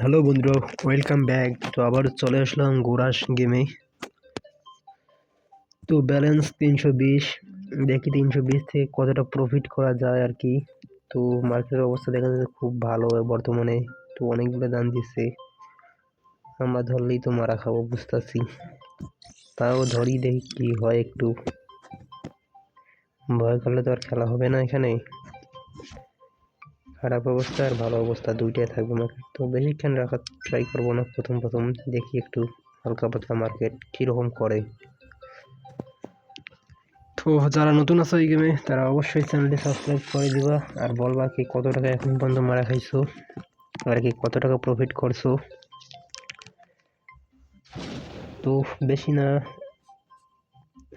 Hello বন্ধুরা, welcome back. তো আবার চলে আসলাম গোরাস গেমে। তো ব্যালেন্স 320। দেখি 320 থেকে কতটা প্রফিট করা যায় আর কি। তো মার্কেটের অবস্থা দেখা যাচ্ছে খুব ভালো বর্তমানে। তো অনেকগুলো দাম দিচ্ছে, আমরা ধরলেই তো মারা খাবো বুঝতেছি। তাও ধরি, দেখি কি হয়। একটু ভয় করলে তো আর খেলা হবে না এখানে। খারাপ অবস্থা আর ভালো অবস্থা দুইটাই থাকবে মার্কেট। তো বেশিক্ষণ রাখার ট্রাই করবো না, প্রথম দেখি একটু হালকা পাতলা মার্কেট কীরকম করে। তো যারা নতুন আছে এই গেমে তারা অবশ্যই চ্যানেলটি সাবস্ক্রাইব করে দিবা, আর বলবা কি কত টাকা এখন পর্যন্ত মারা খাইছো, আর কি কত টাকা প্রফিট করছো। তো বেশি না,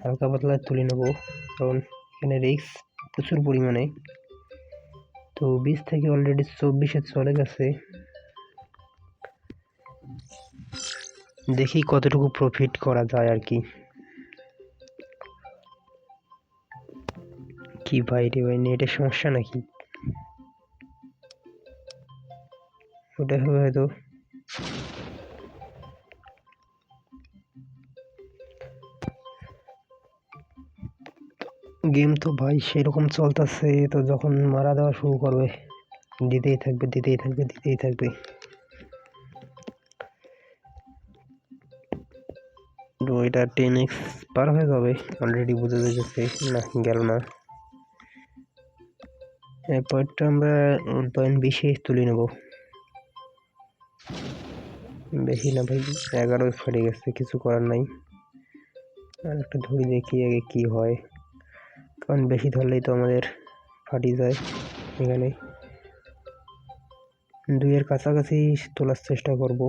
হালকা পাতলা তুলে নেবো, কারণ এখানে রিস্ক প্রচুর পরিমাণে। তো 20 থেকে অলরেডি 24-এ চলে গেছে। দেখি কতটুকু প্রফিট করা যায় আর কি। কি ভাই রে ভাই, নেটের সমস্যা নাকি? ওটা হবে হয়তো। গেম তো ভাই সেরকম চলতেছে, তো যখন মারা দেওয়া শুরু করবে দিতেই থাকবে। তো এটা 10x পার হয়ে যাবে অলরেডি, বুঝে যাচ্ছে। না, গেল না। এই পয়েন্টটা আমরা 1.20-এ তুলে নেব। বেশি না ভাই, 11 ফেটে গেছে, কিছু করার নাই। আর একটা ধরে দেখি আগে কি হয়, কারণ বেশি ধরলেই তো আমাদের ফাটি যায়। এখানে 2-এর কাছাকাছি তোলার চেষ্টা করব।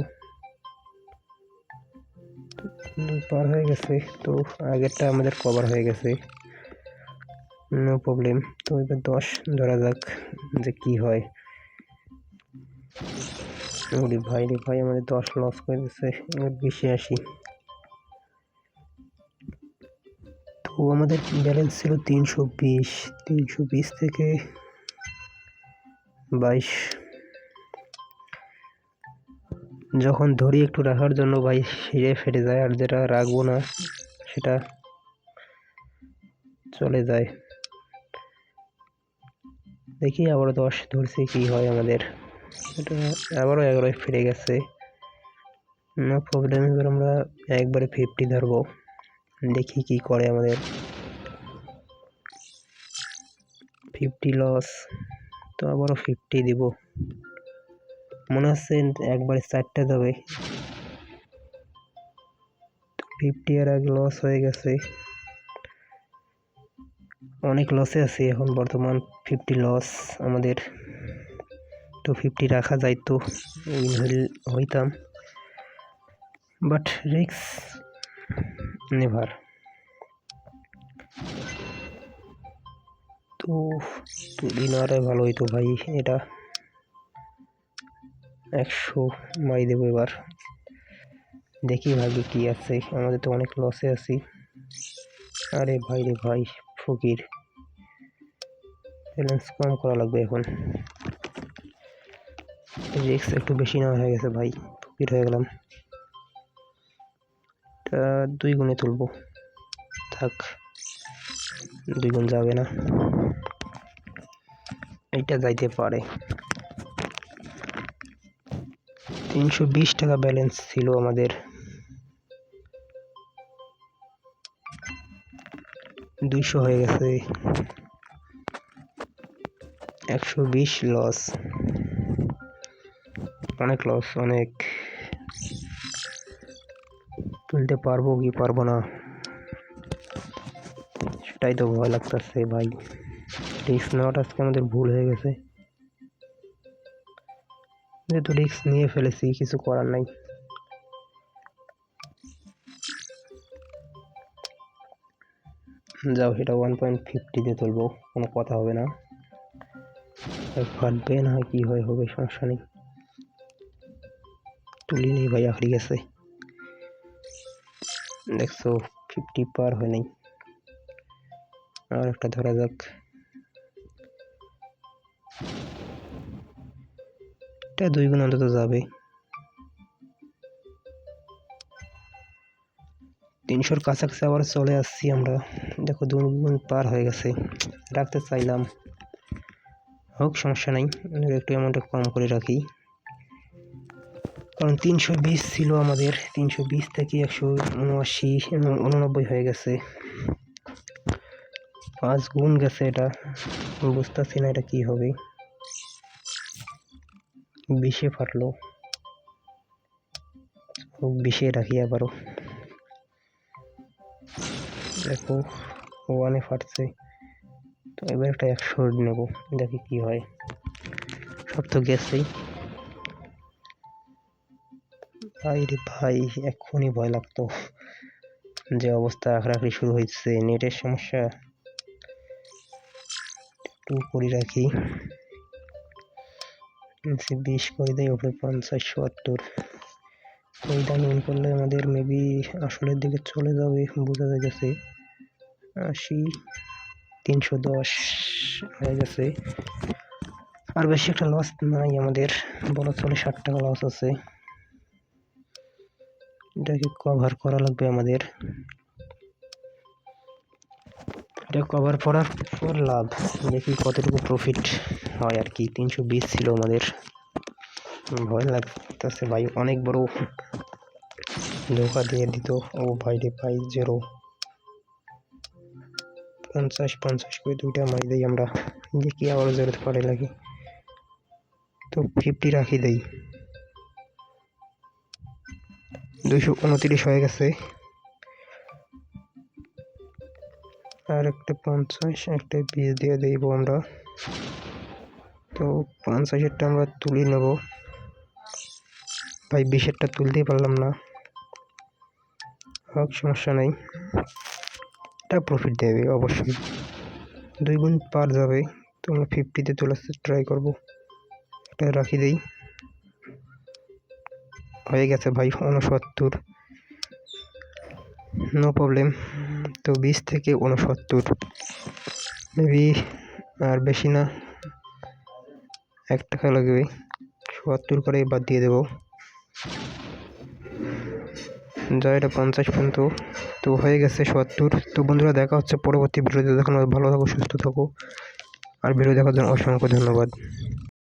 পার হয়ে গেছে, তো আগেরটা আমাদের কভার হয়ে গেছে, নো প্রবলেম। তো এবার 10 ধরা যাক যে কি হয়। ওরে ভাই রে ভাই, আমাদের 10 লস করে দিচ্ছে। এবার 20-এ আসি। তো আমাদের ব্যালেন্স ছিল 320 থেকে 22। যখন ধরি একটু রাখার জন্য ভাই ছিঁড়ে ফেটে যায়, আর যেটা রাখবো না সেটা চলে যায়। দেখি আবারও 10 ধরছি, কি হয় আমাদের। এটা আবারও 11 ফিরে গেছে, নো প্রবলেম। এবার আমরা একবারে 50 ধরবো, দেখি কি করে আমাদের। 50 লস, তো আবারও 50 দিব। মনে হচ্ছে একবারে 4টা যাবে। 50 এর আগে লস হয়ে গেছে, অনেক লসে আছে এখন বর্তমান। 50 লস আমাদের। তো 50 রাখা যাইতো, হইতাম, বাট রিক্স নেভার। তো তুলি নেওয়াটাই ভালো হইতো ভাই। এটা 100 মারি দেবো এবার, দেখি ভাগ্যে কি আছে। আমাদের তো অনেক লসে আছি। আরে ভাই রে ভাই, ফকির। ব্যালেন্স কম করা লাগবে এখন, রিক্স একটু বেশি নেওয়া হয়ে গেছে ভাই, ফকির হয়ে গেলাম। তা 2 গুণে তুলবো, থাক, 2 গুণ যাবে না, এইটা যাইতে পারে। 320 টাকা ব্যালেন্স ছিল আমাদের, 200 হয়ে গেছে। 120 লস, অনেক লস, অনেক। তুলতে পারবো কি পারবো না সেটাই তো ভয় লাগতেছে ভাই। রিস্ক নেওয়াটা আজকে আমাদের ভুল হয়ে গেছে, যেহেতু রিস্ক নিয়ে ফেলেছি, কিছু করার নাই। যাও, এটা 1.50 দিয়ে তুলবো, কোনো কথা হবে না। ফাটবে না, কি হয় হবে, সমস্যা নেই। তুলি নেই ভাই, আখড়ি গেছে। দেখছো 50 পার হয় নাই। আর একটা ধরা যাক, এটা 2 গুণ অন্তত যাবে। 300-র কাছাকাছি আবার চলে আসছি আমরা। দেখো 2 গুণ পার হয়ে গেছে। রাখতে চাইলাম, হোক সমস্যা নাই, একটু অ্যামাউন্টটা কম করে রাখি, কারণ 320 ছিল আমাদের। 320 থেকে 179 হয়ে গেছে, 5 গুণ গেছে। এটা বুঝতেছি না এটা কি হবে। 20-এ ফাটলো, 20-এ রাখি আবারও। দেখো 1-এ ফাটছে, তো এবার একটা 100 নেব, দেখি কি হয়। সব তো গেছেই ভাই রে ভাই, এক্ষুনি ভয় লাগতো। যে অবস্থা আখড়াআখড়ি শুরু হয়েছে, নেটের সমস্যা। একটু করে রাখি, 20 করে দেয়, ওপরে 50-70। ওই দাম উইন করলে আমাদের মেবি আসলের দিকে চলে যাবে, বোঝা যাচ্ছে। 80, 310 হয়ে গেছে। আর বেশি একটা লস নাই আমাদের, বলা চলে 60 টাকা লস আছে। এটাকে কভার করা লাগবে আমাদের। এটা কভার করার পর লাভ, দেখি কতটুকু প্রফিট হয় আর কি। 320 ছিল আমাদের, ভয় লাগতেছে ভাই, অনেক বড় ধোকা দিয়ে দিত। ও ভাই রে ভাই, 0 50 করে দুইটা মারি দেই আমরা, দেখি আবার 0 পরে লাগে তো 50 রাখি দেই। 229 হয়ে গেছে। আর একটা 50, একটা 20 দিয়ে দেব আমরা। তো 50-এরটা আমরা তুলে নেব ভাই, 20-এরটা তুলতেই পারলাম না, হোক সমস্যা নাই, এটা প্রফিট দেবে অবশ্যই, 2 গুণ পার যাবে। তো আমরা 50-তে তোলার ট্রাই করব। এটা রাখি দেই, হয়ে গেছে ভাই 69, নো প্রবলেম। তো 20 থেকে 69 মেবি, আর বেশি না, 1 টাকা লাগবে। 70 করে বাদ দিয়ে দেবো, যা এটা 50 পর্যন্ত। তো হয়ে গেছে 70। তো বন্ধুরা, দেখা হচ্ছে পরবর্তী ভিডিওতে। দেখুন, ভালো থাকো, সুস্থ থাকো, আর ভিডিও দেখার জন্য অসংখ্য ধন্যবাদ।